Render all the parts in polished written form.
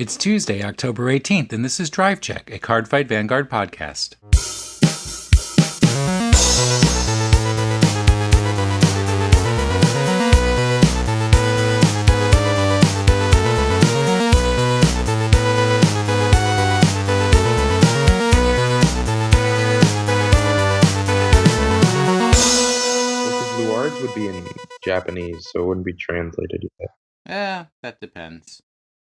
It's Tuesday, October 18th, and this is Drive Check, a Card Fight Vanguard podcast. Luards would be in Japanese, so it wouldn't be translated yet. That depends.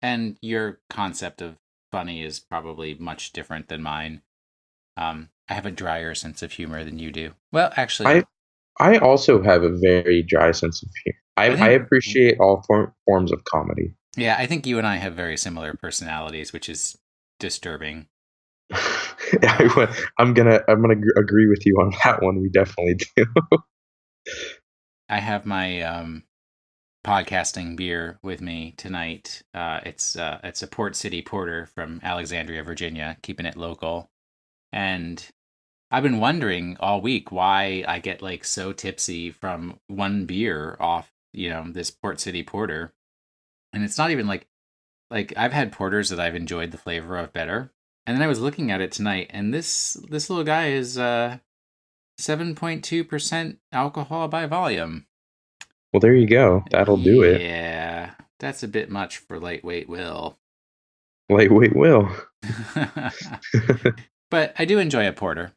And your concept of funny is probably much different than mine. I have a drier sense of humor than you do. Well, actually, I also have a very dry sense of humor. I appreciate all forms of comedy. Yeah, I think you and I have very similar personalities, which is disturbing. I'm gonna agree with you on that one. We definitely do. I have my podcasting beer with me tonight. It's a Port City Porter from Alexandria, Virginia, keeping it local. And I've been wondering all week why I get like so tipsy from one beer off, this Port City Porter. And it's not even like I've had porters that I've enjoyed the flavor of better. And then I was looking at it tonight, and this little guy is 7.2% alcohol by volume. Well, there you go. That'll do it. Yeah, that's a bit much for lightweight Will. Lightweight Will. But I do enjoy a porter.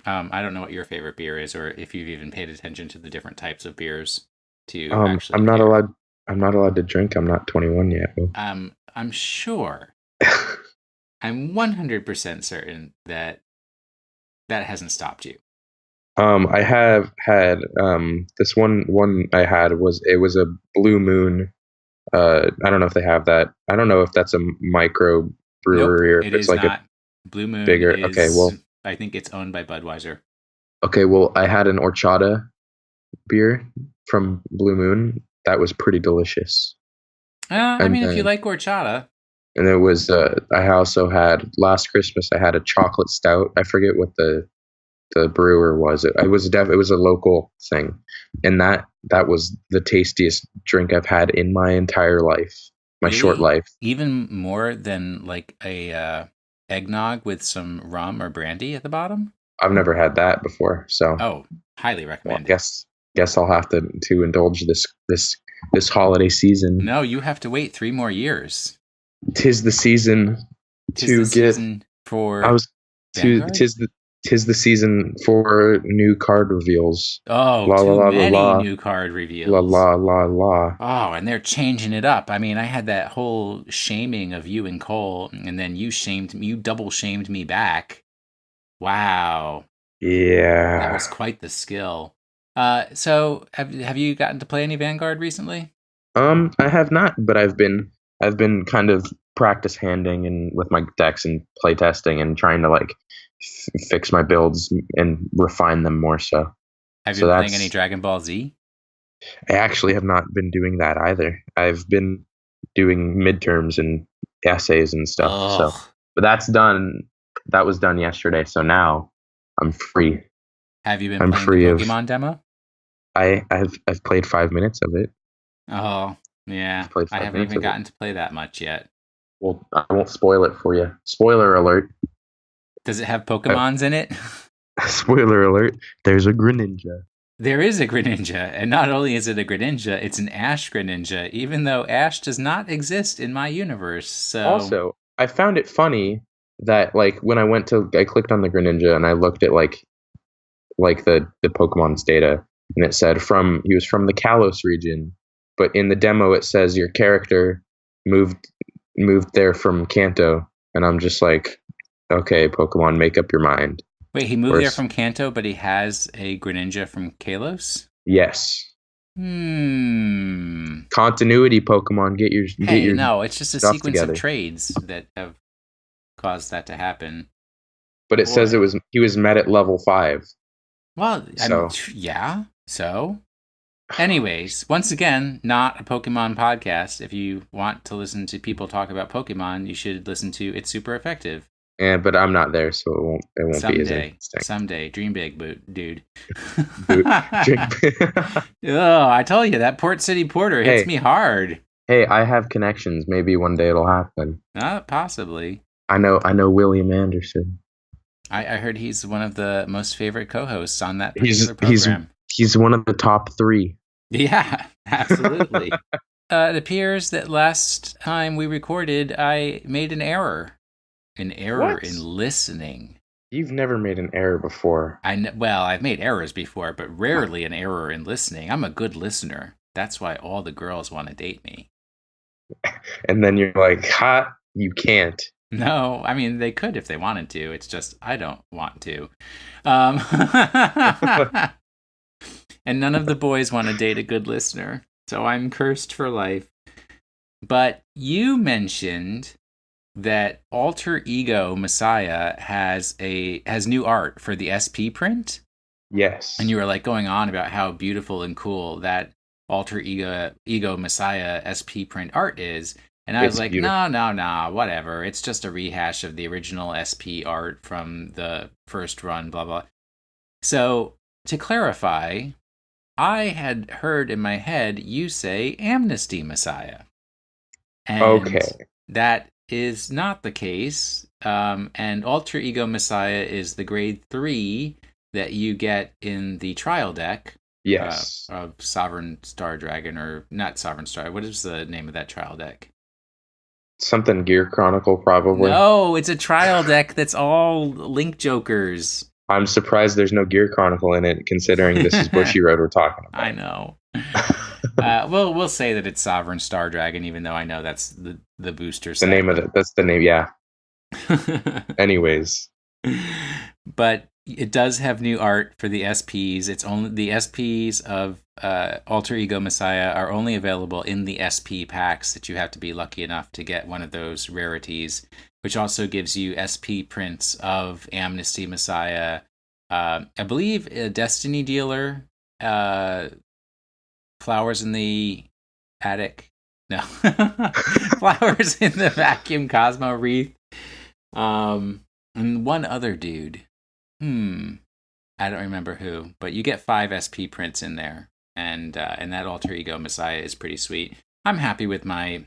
I don't know what your favorite beer is, or if you've even paid attention to the different types of beers. Actually, I'm not allowed. I'm not allowed to drink. I'm not 21 yet. I'm sure. I'm 100% certain that hasn't stopped you. I have had this one I had was a Blue Moon. I don't know if they have that. I don't know if that's a micro brewery or if it's like not. Blue Moon bigger. Is, okay, well, I think it's owned by Budweiser. Okay, well, I had an horchata beer from Blue Moon. That was pretty delicious. If you like horchata. And it was. I also had last Christmas. I had a chocolate stout. I forget what the brewer was. It was a local thing, and that was the tastiest drink I've had in my entire life, my short life. Even more than like a eggnog with some rum or brandy at the bottom. I've never had that before, so highly recommend. Well, guess I'll have to indulge this holiday season. No, you have to wait 3 more years. 'Tis the season season for. Tis the season for new card reveals. Oh, many new card reveals. La. Oh, and they're changing it up. I mean, I had that whole shaming of you and Cole, and then you double shamed me back. Wow. Yeah. That was quite the skill. So have you gotten to play any Vanguard recently? I have not, but I've been kind of practice handing and with my decks and play testing and trying to like fix my builds and refine them more so. Have you been playing any Dragon Ball Z? I actually have not been doing that either. I've been doing midterms and essays and stuff. Ugh. But that's done. That was done yesterday. So now I'm free. Have you been playing the Pokemon demo? I've played 5 minutes of it. Oh, yeah. I haven't even gotten to play that much yet. Well, I won't spoil it for you. Spoiler alert. Does it have Pokemons in it? Spoiler alert. There's a Greninja. There is a Greninja. And not only is it a Greninja, it's an Ash Greninja, even though Ash does not exist in my universe. So also, I found it funny that like when I clicked on the Greninja and I looked at like the Pokemon's data, and it said he was from the Kalos region, but in the demo it says your character moved there from Kanto, and I'm just like, okay, Pokemon, make up your mind. Wait, he moved there from Kanto, but he has a Greninja from Kalos? Yes. Continuity, Pokemon, get your no, it's just a sequence together. Of trades that have caused that to happen. But it says he was met at level 5. Well, yeah. So, anyways, once again, not a Pokemon podcast. If you want to listen to people talk about Pokemon, you should listen to It's Super Effective. Yeah, but I'm not there, so it won't be as interesting. Someday, dream big, dude. Drink. Oh, I told you that Port City Porter hits me hard. Hey, I have connections. Maybe one day it'll happen. Possibly. I know William Anderson. I heard he's one of the most favorite co-hosts on that He's particular he's program. he's one of the top 3. Yeah, absolutely. It appears that last time we recorded, I made an error. An error What? in listening. You've never made an error before. Well, I've made errors before, but rarely an error in listening. I'm a good listener. That's why all the girls want to date me. And then you're like, "Ha, you can't." No, I mean, they could if they wanted to. It's just, I don't want to. Um, and none of the boys want to date a good listener. So I'm cursed for life. But you mentioned that Alter Ego Messiah has new art for the SP print. Yes. And you were like going on about how beautiful and cool that Alter Ego Messiah SP print art is. And I was like, beautiful. no, whatever. It's just a rehash of the original SP art from the first run, blah, blah. So, to clarify, I had heard in my head you say Amnesty Messiah. And Okay. that is not the case. And Alter Ego Messiah is the grade 3 that you get in the trial deck. Yes. Of Sovereign Star Dragon, or not Sovereign Star. What is the name of that trial deck? Something Gear Chronicle, probably. No, it's a trial deck that's all Link Jokers. I'm surprised there's no Gear Chronicle in it, considering this is Bushiroad we're talking about. I know. We'll say that it's Sovereign Star Dragon, even though I know that's the booster set. The name of it. That's the name. Yeah. Anyways. But it does have new art for the SPs. It's only the SPs of Alter Ego Messiah are only available in the SP packs that you have to be lucky enough to get one of those rarities, which also gives you SP prints of Amnesty Messiah. I believe a Destiny Dealer, Flowers in the Attic. No. Flowers in the Vacuum Cosmo Wreath. And one other dude. I don't remember who, but you get 5 SP prints in there, and that Alter Ego Messiah is pretty sweet. I'm happy with my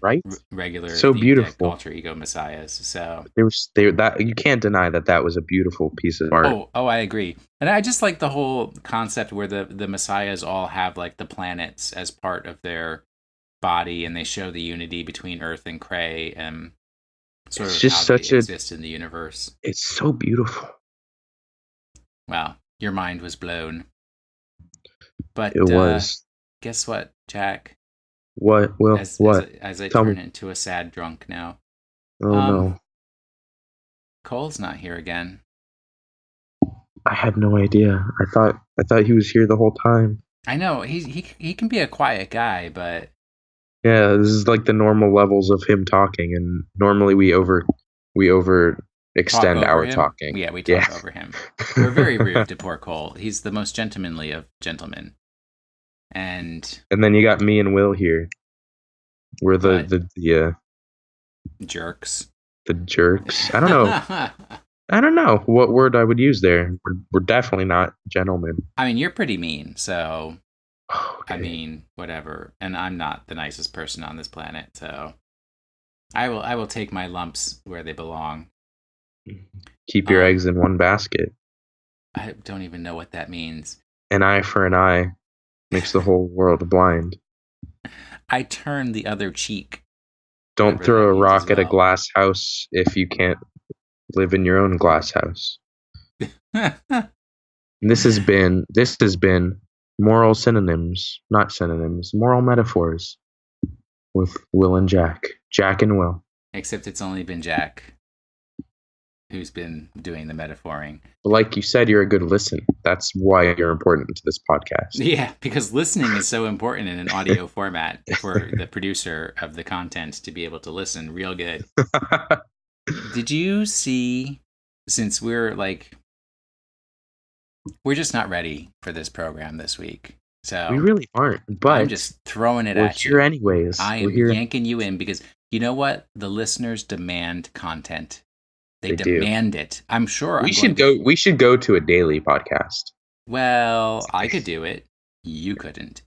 regular so beautiful Alter Ego Messiahs. So that you can't deny that was a beautiful piece of art. Oh, I agree, and I just like the whole concept where the Messiahs all have like the planets as part of their body, and they show the unity between Earth and Cray, and sort of how they exist in the universe. It's so beautiful. Wow, your mind was blown. But it was. Guess what, Jack? What? Well, what? As I turn into a sad drunk now. Oh no. Cole's not here again. I had no idea. I thought he was here the whole time. I know he can be a quiet guy, but yeah, this is like the normal levels of him talking, and normally we extend our talking. Yeah, we talk over him. We're very rude to poor Cole. He's the most gentlemanly of gentlemen. And then you got me and Will here. We're the jerks. The jerks. I don't know. I don't know what word I would use there. We're definitely not gentlemen. I mean, you're pretty mean, so okay. I mean, whatever. And I'm not the nicest person on this planet, so I will take my lumps where they belong. Keep your eggs in one basket. I don't even know what that means. An eye for an eye makes the whole world blind. I turn the other cheek. Don't throw a rock at a glass house if you can't live in your own glass house. This has been moral synonyms, not synonyms, moral metaphors with Will and Jack. Jack and Will. Except it's only been Jack who's been doing the metaphoring. But like you said, you're a good listener. That's why you're important to this podcast. Yeah, because listening is so important in an audio format for the producer of the content to be able to listen real good. Did you see, since we're just not ready for this program this week. So we really aren't, but I'm just throwing it at you. We're here anyways. I am yanking you in because you know what? The listeners demand content. They demand it. I'm sure we should go to a daily podcast. Well, I could do it. You couldn't.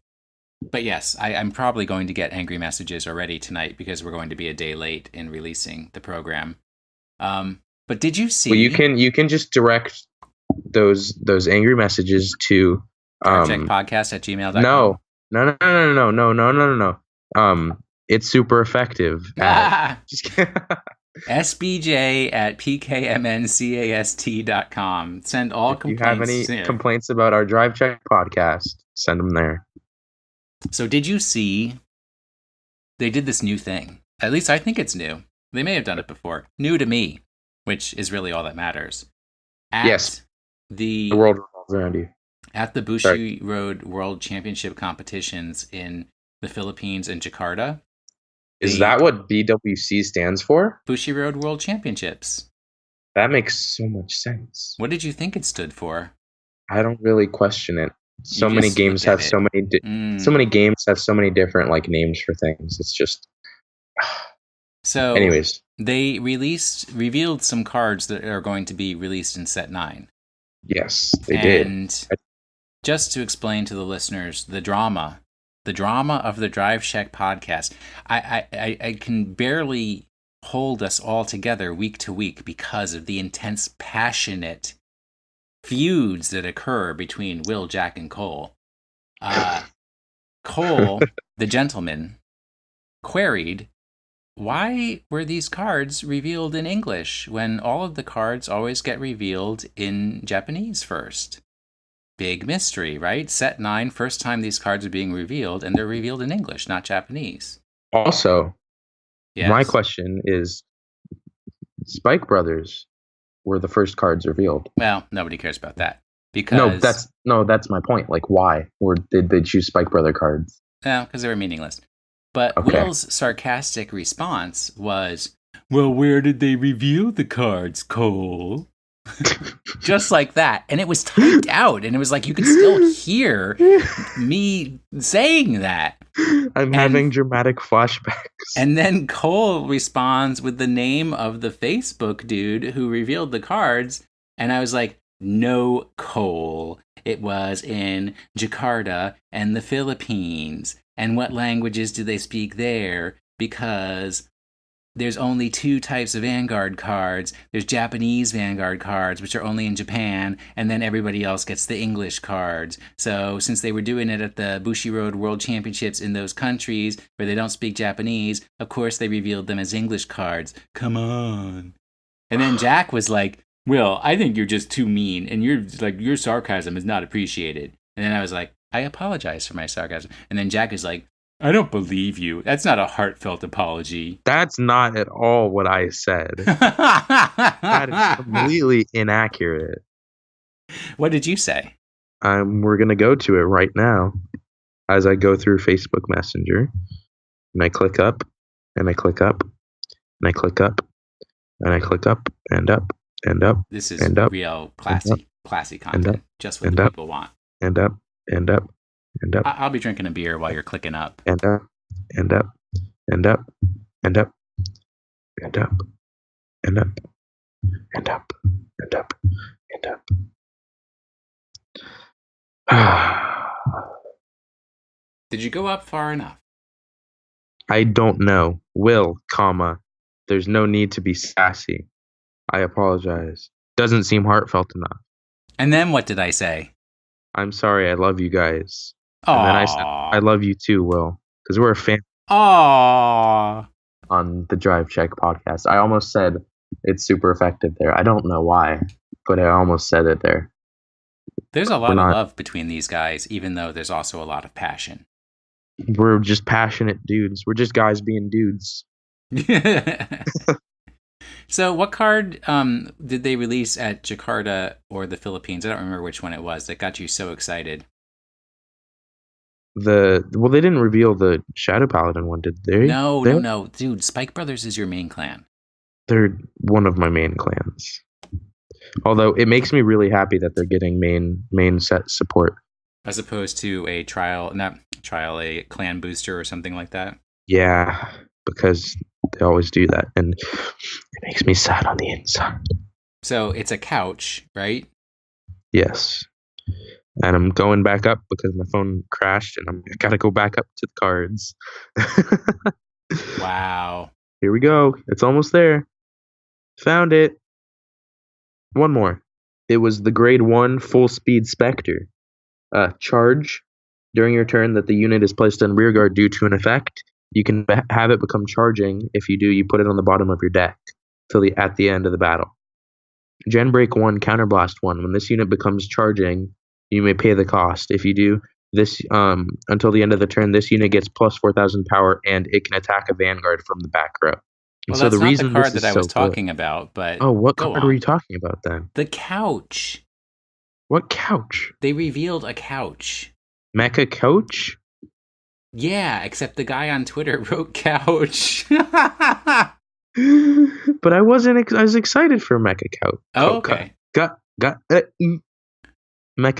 But yes, I'm probably going to get angry messages already tonight because we're going to be a day late in releasing the program. But did you Well, see you can just direct those angry messages to drivecheckpodcast at gmail.com? no no. It's super effective at just SBJ at pkmncast.com. Send all if you have complaints any there. complaints about our Drive Check podcast, send them there. So did you see they did this new thing? At least I think it's new. They may have done it before. New to me, which is really all that matters. Yes. The The world revolves around you. At the Bushiroad World Championship competitions in the Philippines and Jakarta. Is that what BWC stands for? Bushiroad World Championships. That makes so much sense. What did you think it stood for? I don't really question it. So many games have so many games have so many different like names for things. It's just so. Anyways, they revealed some cards that are going to be released in set 9. Yes, they did. And just to explain to the listeners the drama of the Drive Check podcast, I can barely hold us all together week to week because of the intense, passionate feuds that occur between Will, Jack, and Cole. Cole, the gentleman, queried, why were these cards revealed in English when all of the cards always get revealed in Japanese first? Big mystery, right? Set 9, first time these cards are being revealed, and they're revealed in English, not Japanese. Also, yes. My question is, Spike Brothers were the first cards revealed. Well, nobody cares about that. Because that's my point. Like, why? Or did they choose Spike Brother cards? No, because they were meaningless. But okay. Will's sarcastic response was, well, where did they reveal the cards, Cole? Just like that. And it was typed out. And it was like, you could still hear me saying that. I'm having dramatic flashbacks. And then Cole responds with the name of the Facebook dude who revealed the cards. And I was like, no, Cole. It was in Jakarta and the Philippines. And what languages do they speak there? Because there's only 2 types of Vanguard cards. There's Japanese Vanguard cards, which are only in Japan, and then everybody else gets the English cards. So since they were doing it at the Bushiroad World Championships in those countries where they don't speak Japanese, of course they revealed them as English cards. Come on. And then Jack was like, well, I think you're just too mean, and your sarcasm is not appreciated. And then I was like, I apologize for my sarcasm. And then Jack is like, I don't believe you. That's not a heartfelt apology. That's not at all what I said. That is completely inaccurate. What did you say? We're going to go to it right now as I go through Facebook Messenger. And I click up, and I click up, and I click up, and I click up, and up, and up. This is and up, real classy content. Just what people want. And up, and up. And up. I'll be drinking a beer while you're clicking up. And up, and up, and up, and up, and up, and up, and up, and up, and up. Did you go up far enough? I don't know. Will, there's no need to be sassy. I apologize. Doesn't seem heartfelt enough. And then what did I say? I'm sorry, I love you guys. And then I said, I love you too, Will, because we're a fan. Aww. On the Drive Check podcast. I almost said it's super effective there. I don't know why, but I almost said it there. There's a lot of love between these guys, even though there's also a lot of passion. We're just passionate dudes. We're just guys being dudes. So what card did they release at Jakarta or the Philippines? I don't remember which one it was that got you so excited. They didn't reveal the Shadow Paladin one, did they? No. Dude, Spike Brothers is your main clan. They're one of my main clans. Although it makes me really happy that they're getting main set support. As opposed to a a clan booster or something like that? Yeah, because they always do that. And it makes me sad on the inside. So it's a couch, right? Yes. And I'm going back up because my phone crashed, and I gotta go back up to the cards. Wow. Here we go. It's almost there. Found it. One more. It was the grade 1 full speed Spectre. Charge. During your turn that the unit is placed on rearguard due to an effect, you can have it become charging. If you do, you put it on the bottom of your deck at the end of the battle. Gen Break 1, Counterblast 1. When this unit becomes charging, you may pay the cost. If you do this until the end of the turn, this unit gets plus 4,000 power, and it can attack a Vanguard from the back row. And Well, so that's the not the reason card this that is I so was talking about, but Oh, what go card were you on. talking about then? The couch. What couch? They revealed a couch. Mecha Couch? Yeah, except the guy on Twitter wrote couch. But I wasn't. I was excited for Mecha Couch. Oh, okay. Mecha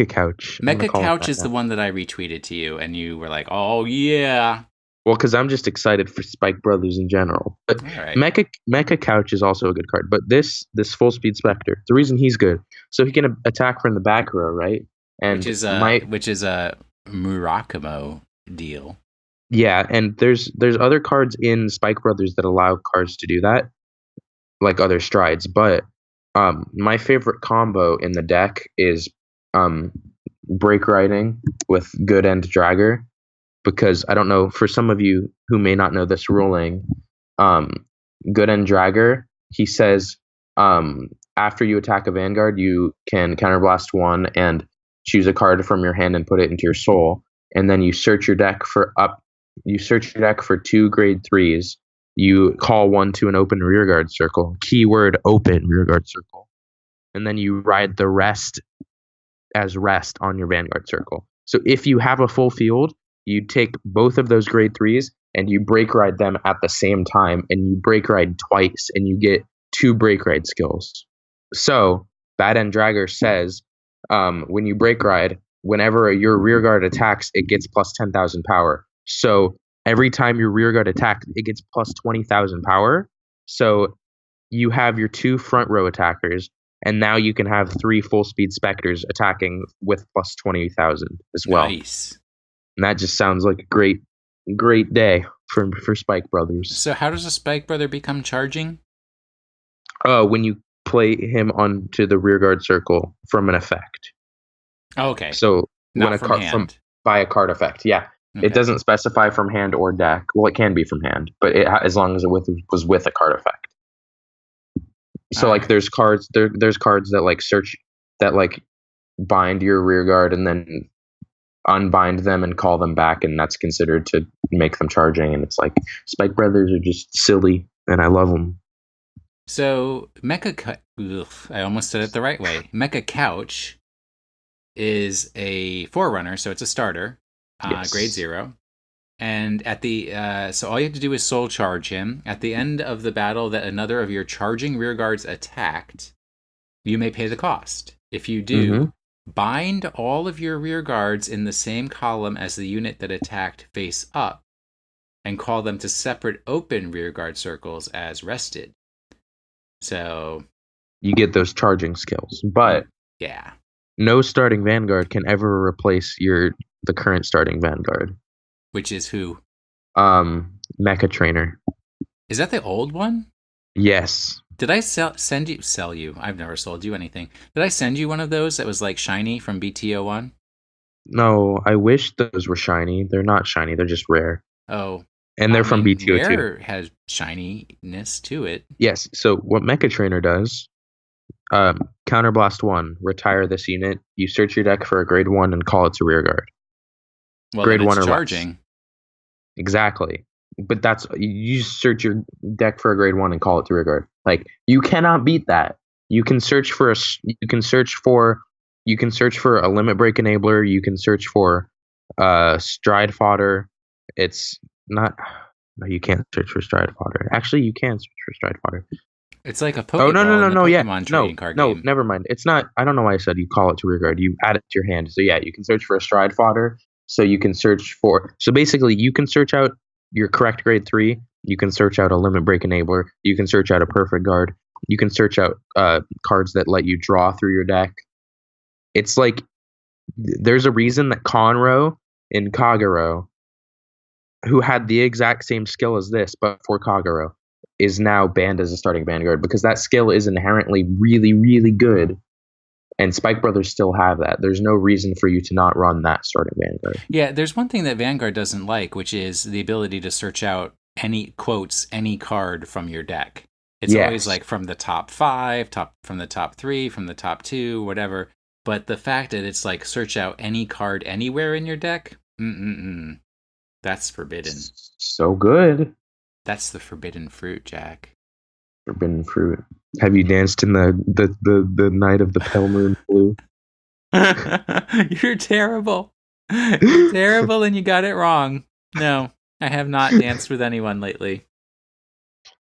Couch. Mecha Couch is the one that I retweeted to you, and you were like, "Oh yeah." Well, because I'm just excited for Spike Brothers in general. But All right. Mecha Couch is also a good card. But this full speed Spectre, the reason he's good, so he can attack from the back row, right? And which is a Murakamo deal. Yeah, and there's other cards in Spike Brothers that allow cards to do that, like other strides. But my favorite combo in the deck is Break Riding with Good End Dragger, because I don't know, for some of you who may not know this ruling, Good End Dragger, he says after you attack a Vanguard, you can counterblast 1 and choose a card from your hand and put it into your soul, and then you search your deck for 2 grade 3s. You call 1 to an open rearguard circle. Keyword open rearguard circle. And then you ride the rest as rest on your Vanguard circle. So if you have a full field, you take both of those grade 3s and you break ride them at the same time, and you break ride twice, and you get 2 break ride skills. So Bad End Dragger says when you break ride, whenever your rearguard attacks, it gets plus 10,000 power. So every time your rearguard attacks, it gets plus 20,000 power. So you have your 2 front row attackers, and now you can have 3 full speed Spectres attacking with plus 20,000 as well. Nice. And that just sounds like a great day for Spike Brothers. So how does a Spike Brother become charging? When you play him onto the rearguard circle from an effect. Oh, okay. So not when a from card hand. By a card effect, yeah. Okay. It doesn't specify from hand or deck. Well, it can be from hand, but as long as it was with a card effect. So like there's cards that like search, that like bind your rearguard and then unbind them and call them back, and that's considered to make them charging. And it's like Spike Brothers are just silly, and I love them. So I almost said it the right way. Mecha Couch is a forerunner, so it's a starter, Yes. grade 0. And at the so all you have to do is soul charge him. At the end of the battle that another of your charging rearguards attacked, you may pay the cost. If you do, bind all of your rearguards in the same column as the unit that attacked face up, and call them to separate open rearguard circles as rested. So you get those charging skills, but yeah, no starting Vanguard can ever replace the current starting Vanguard. Which is who? Mecha Trainer. Is that the old one? Yes. Did I sell you? I've never sold you anything. Did I send you one of those that was like shiny from BTO1? No, I wish those were shiny. They're not shiny. They're just rare. Oh. And they're from BTO2. Rare has shininess to it. Yes. So what Mecha Trainer does, Counterblast 1, retire this unit. You search your deck for a grade 1 and call it to rearguard. Well, grade 1 or charging. less. Exactly. But you search your deck for a grade 1 and call it to rearguard. Like, you cannot beat that. You can search for a limit break enabler. You can search for stride fodder. It's not. No, you can't search for stride fodder. Actually, you can search for stride fodder. It's like a Pokeball. Oh, no, yeah. Card no, game. Never mind. It's not. I don't know why I said you call it to rearguard. You add it to your hand. So yeah, you can search for a stride fodder. So you can search for. So basically, you can search out your correct grade 3. You can search out a limit break enabler. You can search out a perfect guard. You can search out cards that let you draw through your deck. It's like there's a reason that Conroe and Kagero, who had the exact same skill as this, but for Kagero, is now banned as a starting Vanguard because that skill is inherently really, really good. And Spike Brothers still have that. There's no reason for you to not run that starting Vanguard. Yeah, there's one thing that Vanguard doesn't like, which is the ability to search out any card from your deck. It's always Yes. like from the top 5, from the top 3, from the top 2, whatever. But the fact that it's like search out any card anywhere in your deck, that's forbidden. So good. That's the forbidden fruit, Jack. Forbidden fruit. Have you danced in the night of the pale moon blue? You're terrible. You're terrible and you got it wrong. No, I have not danced with anyone lately.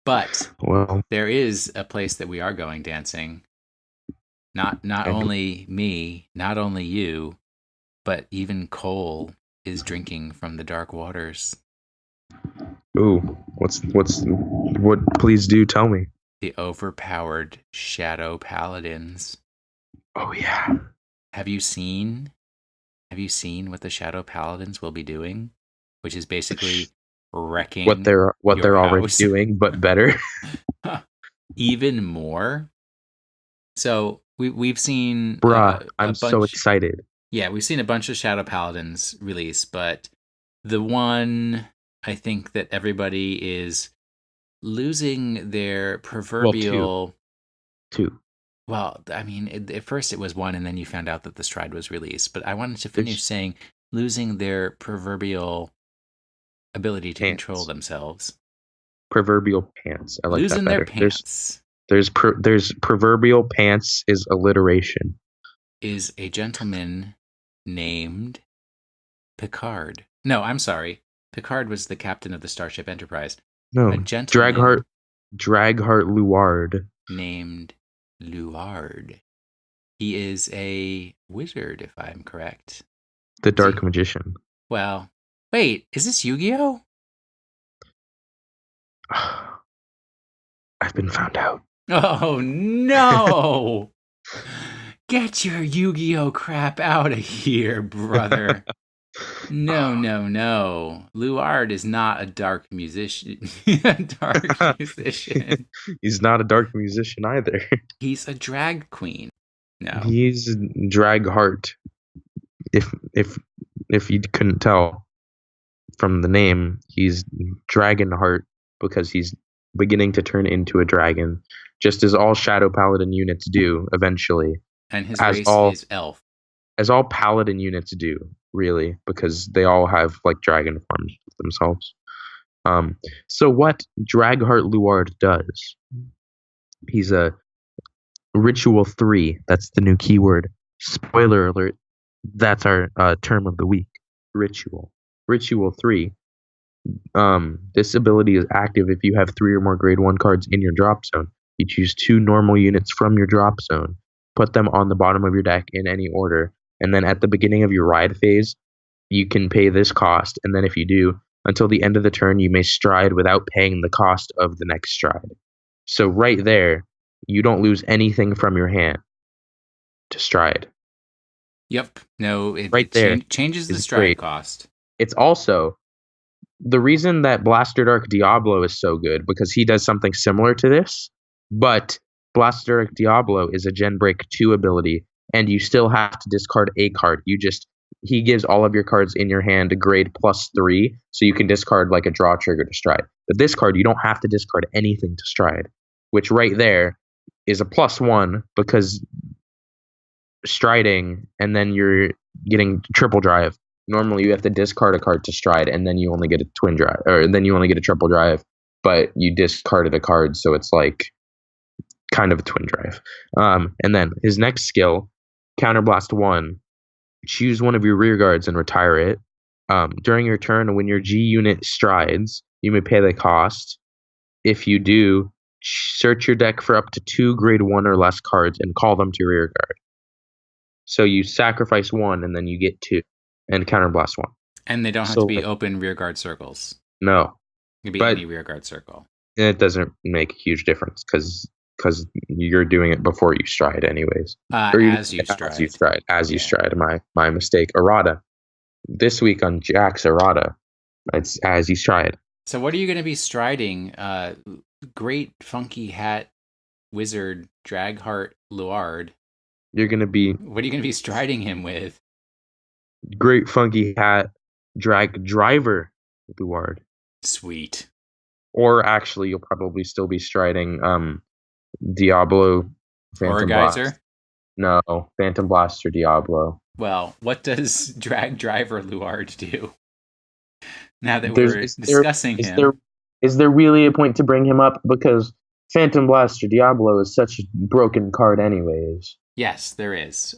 But Well, there is a place that we are going dancing. Not only me, not only you, but even Cole is drinking from the dark waters. ooh, what? Please do tell me. The overpowered Shadow Paladins. Oh yeah. Have you seen what the Shadow Paladins will be doing? Which is basically wrecking What they're your already house. doing, but better. Even more. So we've seen Bruh, I'm so excited. Yeah, we've seen a bunch of Shadow Paladins release, but the one I think that everybody is losing their proverbial. Two. Well, I mean, at first it was one, and then you found out that the Stride was released. But I wanted to finish saying losing their proverbial ability to control themselves. Proverbial pants. I like losing that better. Their pants. There's proverbial pants is alliteration. Is a gentleman named Picard. No, I'm sorry. Picard was the captain of the Starship Enterprise. No, a gentleman Draghart Luard. Named Luard. He is a wizard, if I'm correct. The Dark Magician. Well, wait, is this Yu-Gi-Oh? I've been found out. Oh no! Get your Yu-Gi-Oh crap out of here, brother. No. Luard is not a dark musician. He's not a dark musician either. He's a drag queen. No. He's Dragheart. If you couldn't tell from the name, he's Dragonheart because he's beginning to turn into a dragon, just as all Shadow Paladin units do eventually. And his race is elf. As all Paladin units do, really, because they all have like dragon forms themselves. So what Draghart Luard does, he's a Ritual 3. That's the new keyword. Spoiler alert. That's our term of the week. Ritual 3. This ability is active if you have 3 or more grade 1 cards in your drop zone. You choose 2 normal units from your drop zone, put them on the bottom of your deck in any order, and then at the beginning of your ride phase, you can pay this cost, and then if you do, until the end of the turn, you may stride without paying the cost of the next stride. So right there, you don't lose anything from your hand to stride. Yep. No, it changes the stride cost. It's also the reason that Blaster Dark Diablo is so good, because he does something similar to this, but Blaster Dark Diablo is a Gen Break 2 ability, and you still have to discard a card. He gives all of your cards in your hand a grade +3, so you can discard like a draw trigger to stride. But this card, you don't have to discard anything to stride, which right there is a +1 because striding, and then you're getting triple drive. Normally you have to discard a card to stride, and then you only get a twin drive, or then you only get a triple drive, but you discarded a card, so it's like kind of a twin drive. And then his next skill, Counterblast 1, choose one of your rear guards and retire it. During your turn, when your G unit strides, you may pay the cost. If you do, search your deck for up to 2 grade 1 or less cards and call them to your rear guard. So you sacrifice 1 and then you get 2 and counterblast 1. And they don't have to be open rear guard circles. No. It could be any rear guard circle. It doesn't make a huge difference because because you're doing it before you stride, anyways. Or you're As doing you it as you stride. stride. As you Yeah. stride. My mistake. Errata. This week on Jack's Errata, it's as you stride. So what are you going to be striding? Great funky hat wizard Dragheart Luard. You're gonna be What are you going to be striding him with? great funky hat drag driver Luard. Sweet. Or actually, you'll probably still be striding Diablo Phantom Blast. Orgeyser? No, Phantom Blast or Diablo. Well, what does Drag Driver Luard do? Now that There's we're discussing him. is there really a point to bring him up, because Phantom Blast or Diablo is such a broken card anyways. Yes, there is.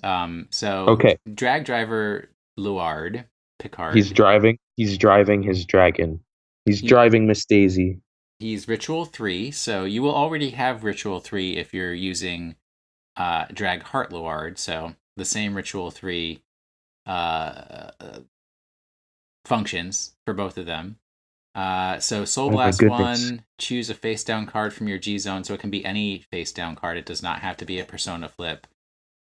So Okay. Drag Driver Luard, Picard. He's driving his dragon. He's driving Miss Daisy. He's Ritual 3, so you will already have Ritual 3 if you're using Drag Heart Luard, so the same Ritual 3 functions for both of them. So Soul Blast 1, choose a face down card from your G zone, so it can be any face down card. It does not have to be a Persona flip.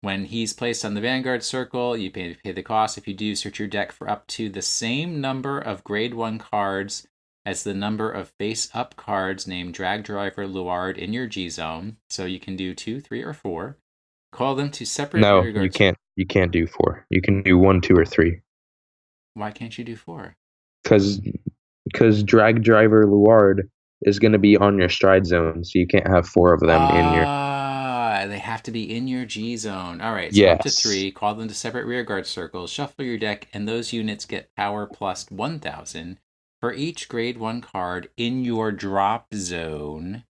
When he's placed on the Vanguard Circle, you pay the cost. If you do, search your deck for up to the same number of Grade 1 cards as the number of face-up cards named Drag Driver Luard in your G zone. So you can do 2, 3, or 4. Call them to separate... No, you can't. You can't do 4. You can do 1, 2, or 3. Why can't you do 4? Because Drag Driver Luard is going to be on your stride zone, so you can't have 4 of them in your... They have to be in your G zone. All right, so yes. Up to 3. Call them to separate rearguard circles. Shuffle your deck, and those units get power plus 1,000 for each Grade 1 card in your drop zone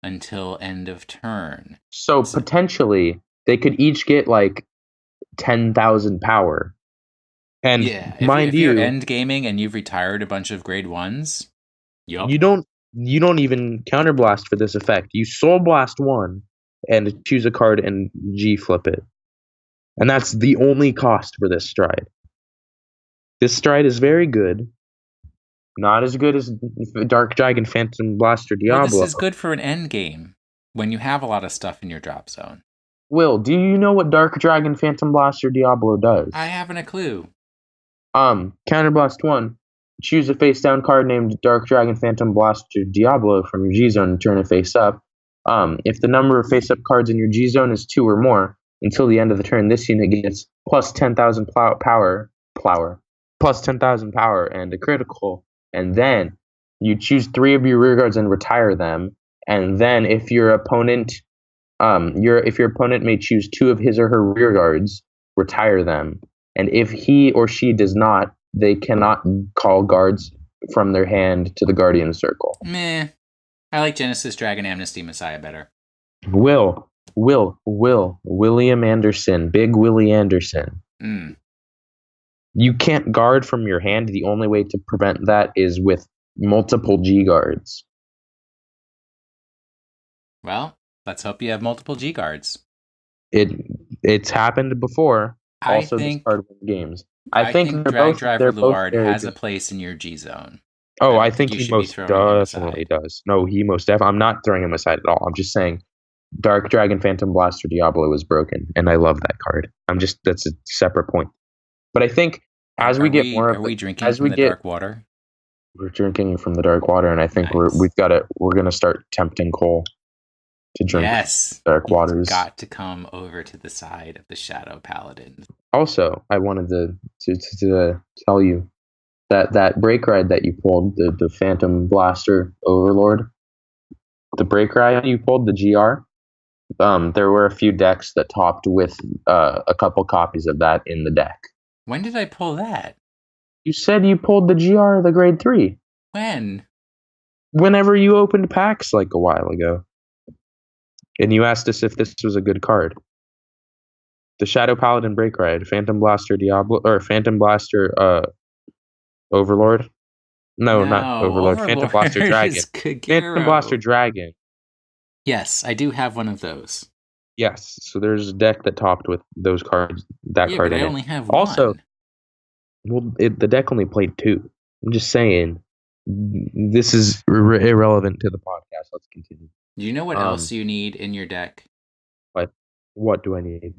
until end of turn. So potentially, they could each get like 10,000 power. And yeah, if you're end gaming and you've retired a bunch of Grade 1s, yup. You don't even counterblast for this effect. You Soul Blast 1 and choose a card and G flip it. And that's the only cost for this stride. This stride is very good. Not as good as Dark Dragon, Phantom Blaster, Diablo. Well, this is good for an end game when you have a lot of stuff in your drop zone. Will, do you know what Dark Dragon, Phantom Blaster, Diablo does? I haven't a clue. Counterblast 1. Choose a face down card named Dark Dragon, Phantom Blaster, Diablo from your G zone and turn it face up. If the number of face up cards in your G zone is 2 or more, until the end of the turn, this unit gets plus 10,000 power, plus 10,000 power and a critical. And then you choose 3 of your rearguards and retire them. And then if your opponent may choose 2 of his or her rearguards, retire them. And if he or she does not, they cannot call guards from their hand to the Guardian Circle. Meh. I like Genesis Dragon Amnesty Messiah better. William Anderson. Big Willie Anderson. You can't guard from your hand. The only way to prevent that is with multiple G guards. Well, let's hope you have multiple G guards. It's happened before. Also, this card wins games. I think Drag Driver Luard has a place in your G zone. Oh, I think he most definitely does. No, he most definitely. I'm not throwing him aside at all. I'm just saying Dark Dragon, Phantom Blaster, Diablo is broken, and I love that card. That's a separate point. But I think as we get more of, are we drinking from the dark water? We're drinking from the dark water, and I think we're going to start tempting Cole to drink dark waters. Got to come over to the side of the Shadow Paladins. Also, I wanted to tell you that brake ride that you pulled, the Phantom Blaster Overlord, the brake ride you pulled, the GR. There were a few decks that topped with a couple copies of that in the deck. When did I pull that? You said you pulled the GR, the Grade 3. When? Whenever you opened packs like a while ago. And you asked us if this was a good card. The Shadow Paladin Break Ride, Phantom Blaster Diablo, or Phantom Blaster Overlord. No, not Overlord. Phantom Blaster Dragon. Phantom Blaster Dragon. Yes, I do have one of those. Yes, so there's a deck that topped with those cards. That card but in I only it. have one. Also, the deck only played 2. I'm just saying, this is irrelevant to the podcast. Let's continue. Do you know what else Um, you need in your deck? but what do I need?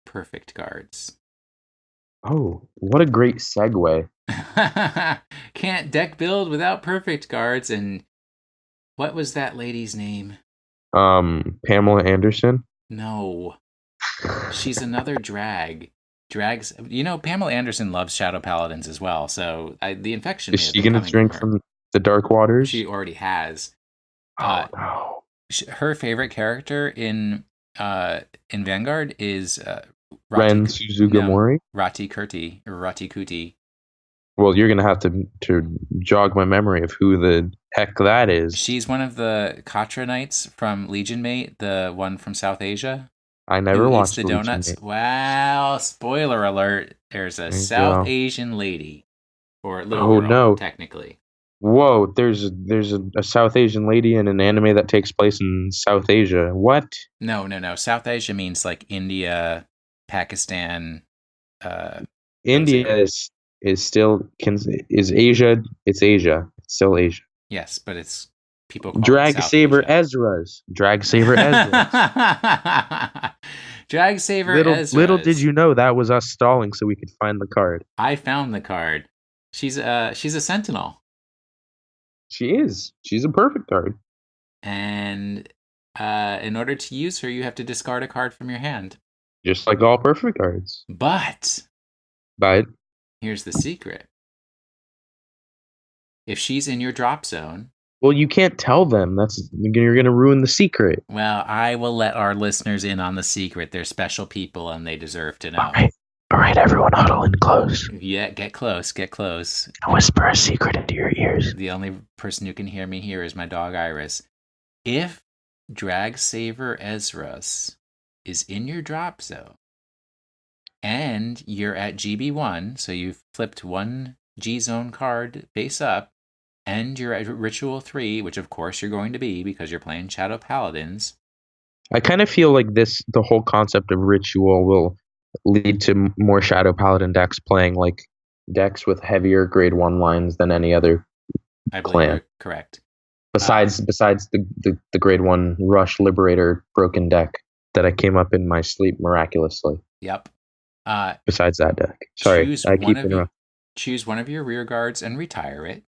Perfect guards. Oh, what a great segue. Can't deck build without perfect guards. And what was that lady's name? Pamela Anderson. No, she's another drag. Drags, Pamela Anderson loves Shadow Paladins as well. So the infection Is may have she been gonna coming from drink her. from the dark She waters? already has. Oh Uh, no. her favorite character in Vanguard is Ren Rati no Suzugamori. Rati Kurti or Rati Kuti. Well, you're gonna have to jog my memory of who the heck that is. She's one of the Katra Knights from Legion Mate, the one from South Asia I who never eats the watched Legion donuts. Mate. Wow! Spoiler alert. There's a There you South go. Asian lady or little Oh girl, no. technically. Whoa, there's a South Asian lady in an anime that takes place in South Asia. What? No, no, no. South Asia means like India, Pakistan, those India areas. is still is Asia. It's Asia. It's still Asia. Yes, but it's people call it South Asia. Drag Saber Ezra's. Drag Saver Little did Ezra's. you know that was us stalling so we could find the card. I found the card. She's a sentinel, She is. She's a perfect card. and in order to use her, you have to discard a card from your hand. Just like all perfect cards. But But here's the secret: if she's in your drop zone, well, you can't tell them. You're gonna ruin the secret. well, I will let our listeners in on the secret. They're special people, and they deserve to know. All right, everyone, huddle in close. Yeah, get close, get close. Whisper a secret into your ears. The only person who can hear me here is my dog Iris. If Drag Saver Ezra's is in your drop zone and you're at GB1, so you've flipped one G zone card face up, and you're at Ritual 3, which of course you're going to be because you're playing Shadow Paladins. I kind of feel like the whole concept of ritual will lead to more Shadow Paladin decks playing like decks with heavier grade 1 lines than any other I believe clan. you're correct. Besides the grade 1 Rush Liberator broken deck that I came up in my sleep miraculously. Yep. Besides that deck. Sorry, I keep interrupting. Choose one of your rear guards and retire it.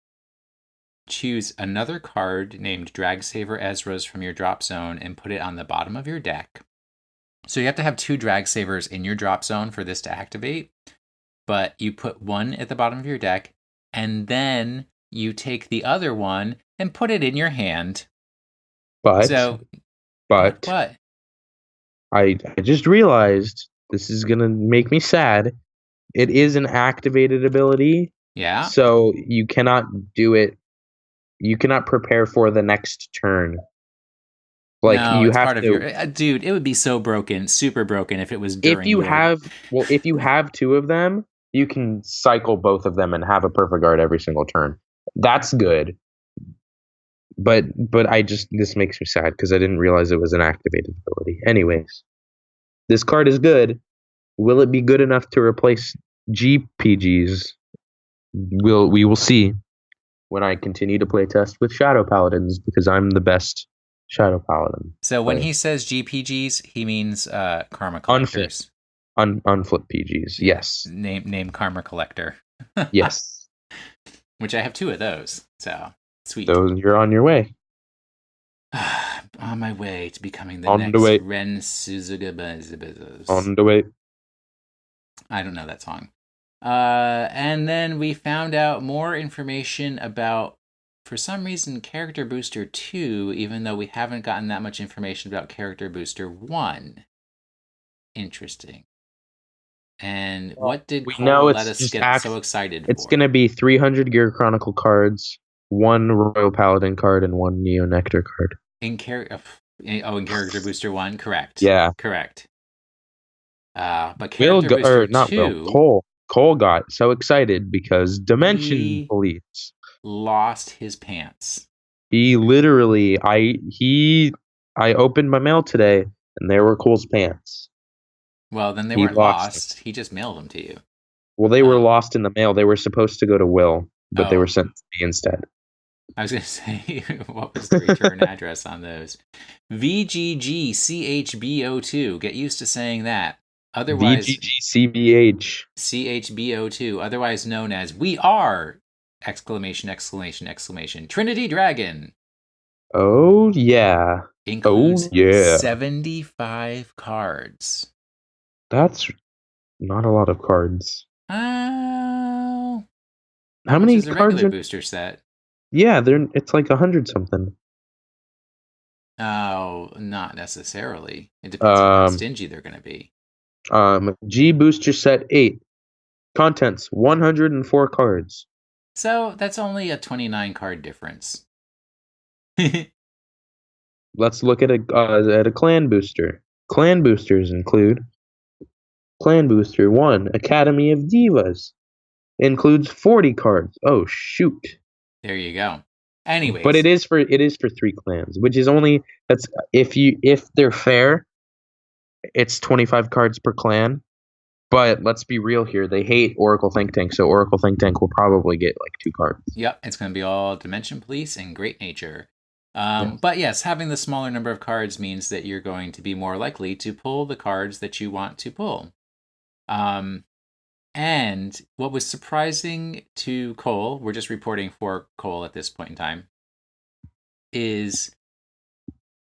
Choose another card named Drag Saver Ezra's from your drop zone and put it on the bottom of your deck. So you have to have 2 Drag Savers in your drop zone for this to activate, but you put one at the bottom of your deck, and then you take the other one and put it in your hand. But what? I just realized this is gonna make me sad. It is an activated ability. Yeah. So you cannot do it. You cannot prepare for the next turn. Like no, you it's have part to. Of your, dude, it would be so broken, super broken if it was during. If you have 2 of them, you can cycle both of them and have a perfect guard every single turn. That's good. But this makes me sad because I didn't realize it was an activated ability. Anyways, this card is good. Will it be good enough to replace GPGs? We will see when I continue to play test with Shadow Paladins because I'm the best Shadow Paladin. So when he says GPGs, he means Karma Collectors. Unflip PGs, yes. Name Karma Collector. Yes. Which I have 2 of those. So sweet. So you're on your way. On my way to becoming the next Ren Suzuga. On the way. I don't know that song. And then we found out more information about, for some reason, Character Booster 2, even though we haven't gotten that much information about Character Booster 1. Interesting. And what did Cole let us get so excited for? It's going to be 300 Gear Chronicle cards, 1 Royal Paladin card, and 1 Neo Nectar card. In Character Booster 1? Correct. Yeah. Correct. But Character Booster 2... Cole got so excited because Dimension Police lost his pants. He literally, I opened my mail today and there were Cole's pants. Well, then they weren't lost. He just mailed them to you. Well, they were lost in the mail. They were supposed to go to Will, but they were sent to me instead. I was going to say, what was the return address on those? VGGCHBO2. Get used to saying that. Otherwise, VGGCBH. CHBO2, otherwise known as We Are! Exclamation, exclamation, exclamation. Trinity Dragon Oh yeah. Oh includes yeah. 75 cards. That's not a lot of cards. Oh, how How much many is a cards regular are? booster set? Yeah, it's like 100 something. Oh, not necessarily. It depends on how Um, stingy they're going to be. G booster set 8. Contents 104 cards. So that's only a 29 card difference. Let's look at a clan booster. Clan boosters include Clan Booster 1, Academy of Divas. Includes 40 cards. Oh shoot. There you go. But Anyways, it is for 3 clans, which is only that's if they're fair, it's 25 cards per clan. But let's be real here. They hate Oracle Think Tank, so Oracle Think Tank will probably get like 2 cards. yep, it's going to be all Dimension Police and Great Nature. Yeah. But yes, having the smaller number of cards means that you're going to be more likely to pull the cards that you want to pull. And what was surprising to Cole, we're just reporting for Cole at this point in time, is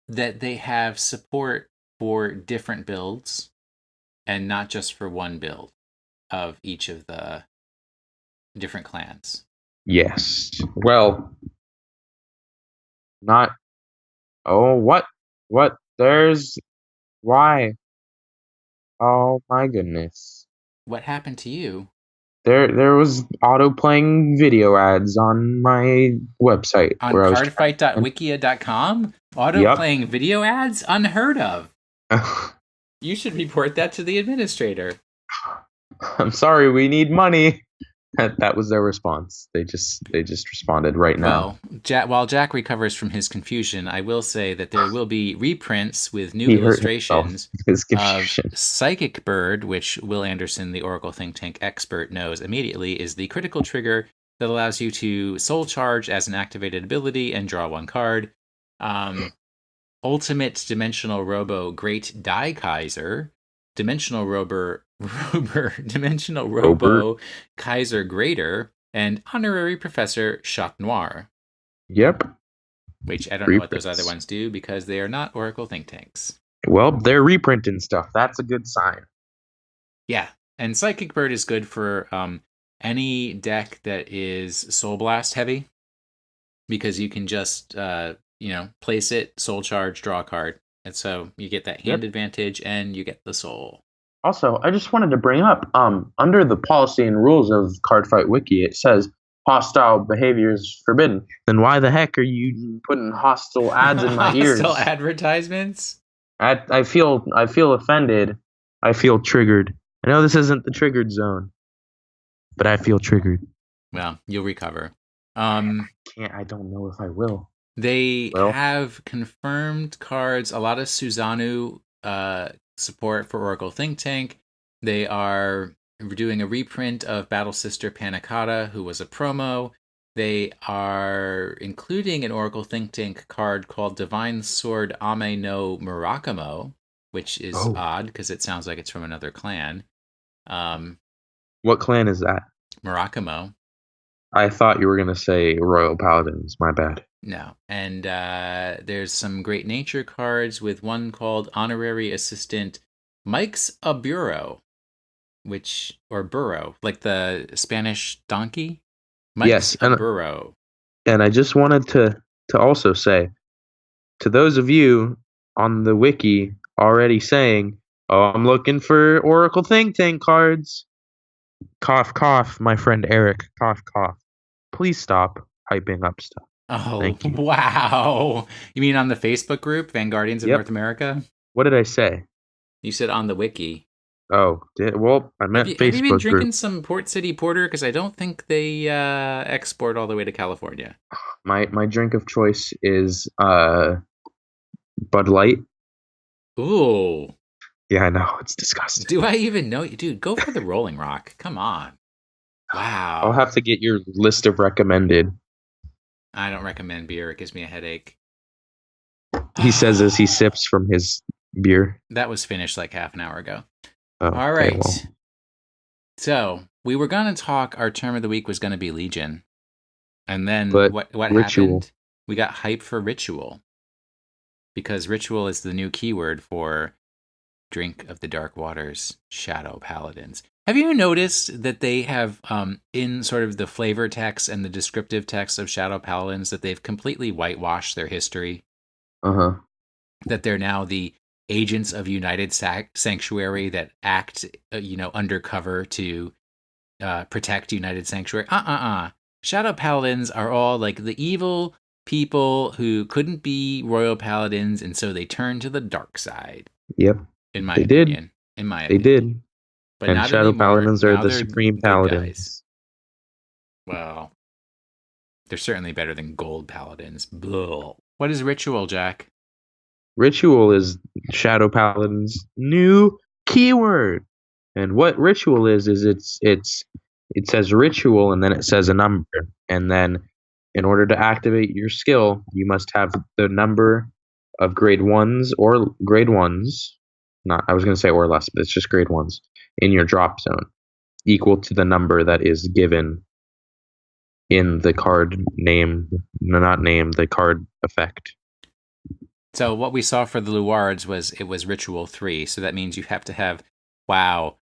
that they have support for different builds and not just for one build of each of the different clans. Yes. Well, not. Oh, what? What? There's. Why? Oh my goodness. What happened to you? There was auto playing video ads on my website On where I was trying. cardfight.wikia.com? Auto Yep. playing video ads? Unheard of. You should report that to the administrator. I'm sorry, we need money. That was their response. They just responded right now. Well, while Jack recovers from his confusion, I will say that there will be reprints with new He hurt himself. illustrations His of confusion. Psychic Bird, which Will Anderson, the Oracle Think Tank expert, knows immediately is the critical trigger that allows you to soul charge as an activated ability and draw 1 card. Ultimate Dimensional Robo Great Die Kaiser, Dimensional Dimensional Robo Kaiser Greater, and Honorary Professor Chat Noir. Yep. Which I don't know what those other ones do because they are not Oracle Think Tanks. Well, they're reprinting stuff. That's a good sign. Yeah, and Psychic Bird is good for any deck that is Soul Blast heavy because you can just place it, soul charge, draw a card, and so you get that hand advantage and you get the soul. Also, I just wanted to bring up, under the policy and rules of Cardfight Wiki, it says hostile behavior is forbidden. Then why the heck are you putting hostile ads in my ears? Hostile advertisements? I feel offended. I feel triggered. I know this isn't the triggered zone, but I feel triggered. Well, you'll recover. I don't know if I will. They have confirmed cards, a lot of Susanoo support for Oracle Think Tank. They are doing a reprint of Battle Sister Panicata, who was a promo. They are including an Oracle Think Tank card called Divine Sword Ame no Murakamo, which is odd because it sounds like it's from another clan. What clan is that? Murakamo. I thought you were going to say Royal Paladins. My bad. No. And there's some Great Nature cards with one called Honorary Assistant Mike's a Burro, or burro, like the Spanish donkey. Mike's a burro. And I just wanted to also say, to those of you on the wiki already saying, oh, I'm looking for Oracle Think Tank cards. Cough, cough, my friend Eric. Cough, cough. Please stop hyping up stuff. Oh, thank you. Wow. You mean on the Facebook group, Vanguardians of North America? What did I say? You said on the wiki. Oh, I meant Facebook group. Have you been drinking some Port City Porter? Because I don't think they export all the way to California. My drink of choice is Bud Light. Ooh. Yeah, I know. It's disgusting. Do I even know you? Dude, go for the Rolling Rock. Come on. Wow. I'll have to get your list of recommended. I don't recommend beer. It gives me a headache. He says as he sips from his beer. That was finished like half an hour ago. Oh, All okay, well, right. So we were going to talk. Our term of the week was going to be Legion, and then but what ritual. happened? We got hype for Ritual because Ritual is the new keyword for Drink of the Dark Waters, Shadow Paladins. Have you noticed that they have, in sort of the flavor text and the descriptive text of Shadow Paladins, that they've completely whitewashed their history? Uh-huh. That they're now the agents of United Sanctuary that act, undercover to protect United Sanctuary. Shadow Paladins are all like the evil people who couldn't be royal paladins, and so they turned to the dark side. Yep. In my They opinion. did. In my They opinion. did. But And not Shadow anymore. Paladins are Now the they're supreme good guys. paladins. Well, they're certainly better than gold paladins. Blah. What is Ritual, Jack? Ritual is Shadow Paladins' new keyword. And what ritual is it says ritual and then it says a number. And then in order to activate your skill, you must have the number of grade ones or grade ones. Not I was gonna say or less, but it's just grade ones in your drop zone, equal to the number that is given in the card name, no, not name, the card effect. So what we saw for the Luards was Ritual 3. So that means you have to have,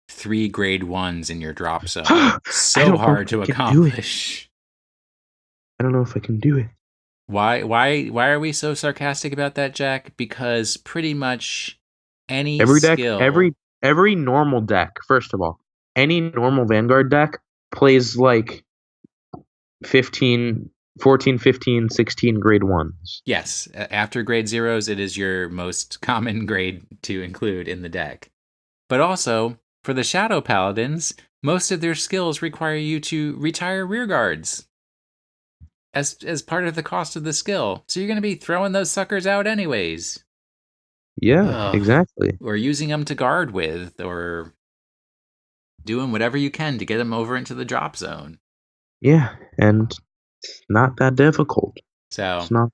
3 grade 1s in your drop zone. I So don't know hard if to I can do it. accomplish. I don't know if I can do it. Why are we so sarcastic about that, Jack? Because pretty much any Every deck, skill. every normal deck, first of all, any normal Vanguard deck plays like 15, 14, 15, 16 grade ones. Yes, after grade 0s, it is your most common grade to include in the deck. But also, for the Shadow Paladins, most of their skills require you to retire rear guards as part of the cost of the skill. So you're going to be throwing those suckers out anyways. Yeah, Ugh. exactly. Or using them to guard with, or doing whatever you can to get them over into the drop zone. Yeah, and it's not that difficult. So It's not.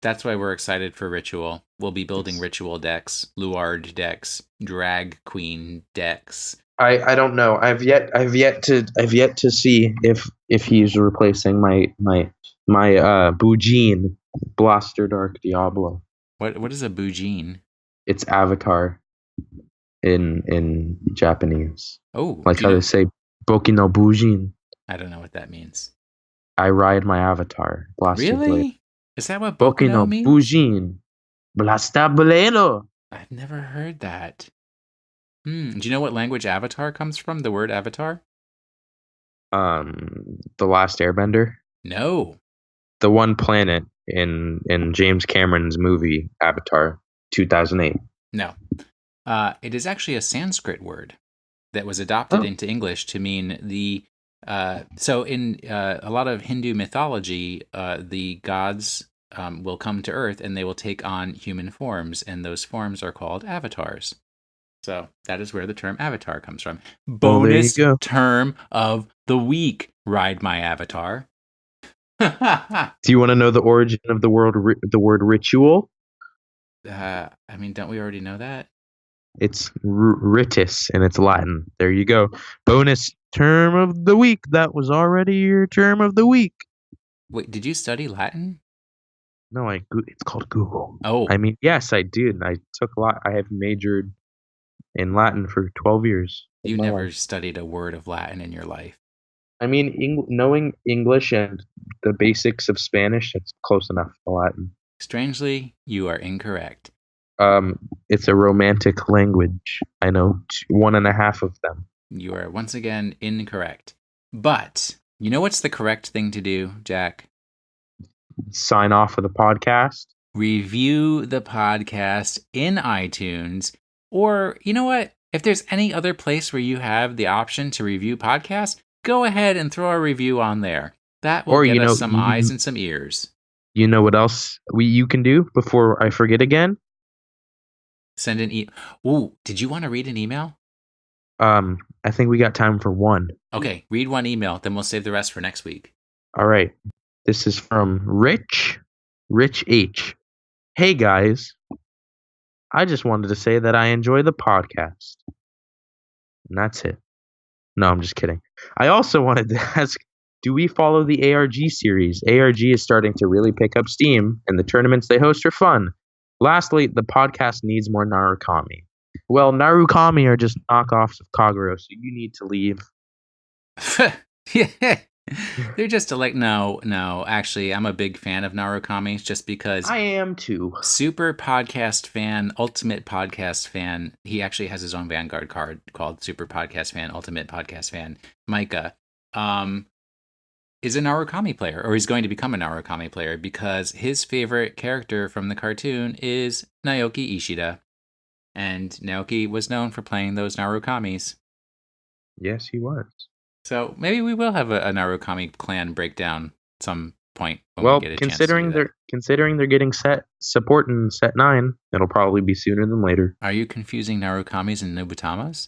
that's why we're excited for Ritual. We'll be building It's, Ritual decks, Luard decks, Drag Queen decks. I don't know. I've yet to see if he's replacing my Bujin Blaster Dark Diablo. What is a Bujin? It's Avatar in Japanese. Oh, Like how they say Boki no Bujin. I don't know what that means. I ride my avatar. Blaster Blade. Really? Is that what Boki Bokuno no means? Bujin. Blaster Blade. I've never heard that. Do you know what language Avatar comes from? The word Avatar? The Last Airbender. No. The one planet in James Cameron's movie Avatar 2008. No. It is actually a Sanskrit word that was adopted into English to mean the. So in a lot of Hindu mythology, the gods will come to Earth and they will take on human forms, and those forms are called avatars. So that is where the term avatar comes from. Bonus term of the week. Ride my avatar. Do you want to know the origin of the word ritual? I mean, don't we already know that? It's ritus, and it's Latin. There you go. Bonus term of the week. That was already your term of the week. Wait, did you study Latin? No, it's called Google. Oh. I mean, yes, I did. I took a lot. I have majored in Latin for 12 years. You never studied a word of Latin in your life. I mean, knowing English and the basics of Spanish, it's close enough to Latin. Strangely, you are incorrect. It's a romantic language. I know 1.5 of them. You are once again incorrect. But you know what's the correct thing to do, Jack? Sign off of the podcast. Review the podcast in iTunes. Or, you know what? If there's any other place where you have the option to review podcasts, go ahead and throw a review on there. That will get us some eyes and some ears. You know what else you can do before I forget again? Send an email. Ooh, did you want to read an email? I think we got time for one. Okay, read one email, then we'll save the rest for next week. All right. This is from Rich H. Hey guys, I just wanted to say that I enjoy the podcast. And that's it. No, I'm just kidding. I also wanted to ask, do we follow the ARG series? ARG is starting to really pick up steam, and the tournaments they host are fun. Lastly, the podcast needs more Narukami. Well, Narukami are just knockoffs of Kagero, so you need to leave. Yeah. They're just no. Actually, I'm a big fan of Narukami just because I am too. Super podcast fan, ultimate podcast fan. He actually has his own Vanguard card called Super Podcast Fan, Ultimate Podcast Fan. M.I.A. Is a Narukami player, or he's going to become a Narukami player because his favorite character from the cartoon is Naoki Ishida. And Naoki was known for playing those Narukamis. Yes, he was. So maybe we will have a Narukami clan breakdown some point when well, we get a considering chance to considering they're getting support in set 9, it'll probably be sooner than later. Are you confusing Narukamis and Nobutamas?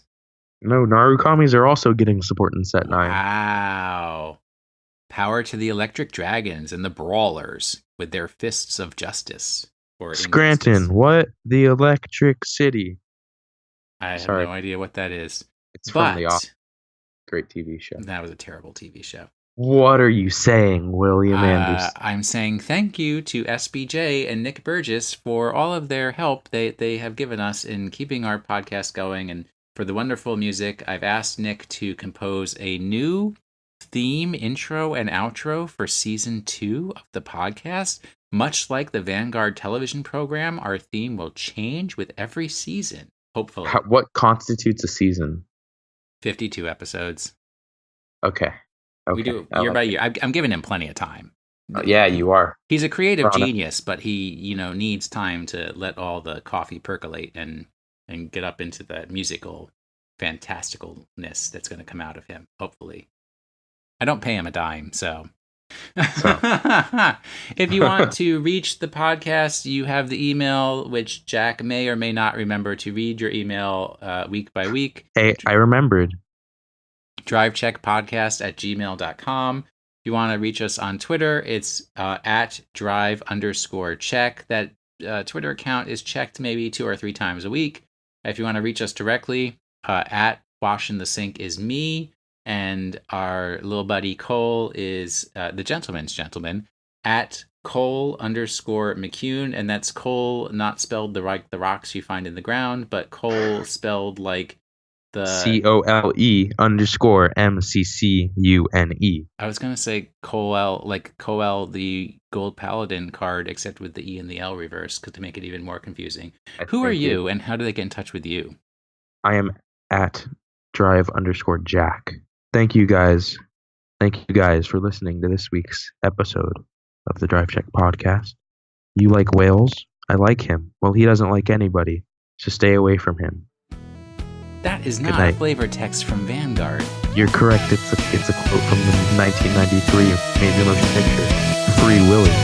No, Narukamis are also getting support in set 9. Wow. Power to the Electric Dragons and the Brawlers with their fists of justice. Or Scranton, injustice. what? The Electric City. I have no idea what that is. It's from The Office. Great TV show. That was a terrible TV show. What are you saying, William Anderson? I'm saying thank you to SBJ and Nick Burgess for all of their help they have given us in keeping our podcast going and for the wonderful music. I've asked Nick to compose a new theme, intro, and outro for season 2 of the podcast. Much like the Vanguard television program, our theme will change with every season, hopefully. What constitutes a season? 52 episodes. Okay. We do it year by year. I'm giving him plenty of time. Yeah, you are. He's a creative genius, but he, needs time to let all the coffee percolate and get up into the musical fantasticalness that's going to come out of him, hopefully. I don't pay him a dime, so. If you want to reach the podcast, you have the email, which Jack may or may not remember to read your email week by week. Hey, I remembered. drivecheckpodcast@gmail.com. If you want to reach us on Twitter, it's at drive_check. That Twitter account is checked maybe 2 or 3 times a week. If you want to reach us directly, at Wash in the Sink is me. And our little buddy Cole is the gentleman's gentleman at Cole_McCune. And that's Cole, not spelled the rocks you find in the ground, but Cole spelled like the COLE_MCCUNE. I was going to say Coel, like Coel, the Gold Paladin card, except with the E and the L reverse, to make it even more confusing. Who are you, and how do they get in touch with you? I am at drive_Jack. Thank you guys. Thank you guys for listening to this week's episode of the Drive Check podcast. You like whales? I like him. Well, he doesn't like anybody, so stay away from him. That is not a flavor text from Vanguard. You're correct. It's a quote from the 1993 major motion picture, Free Willy.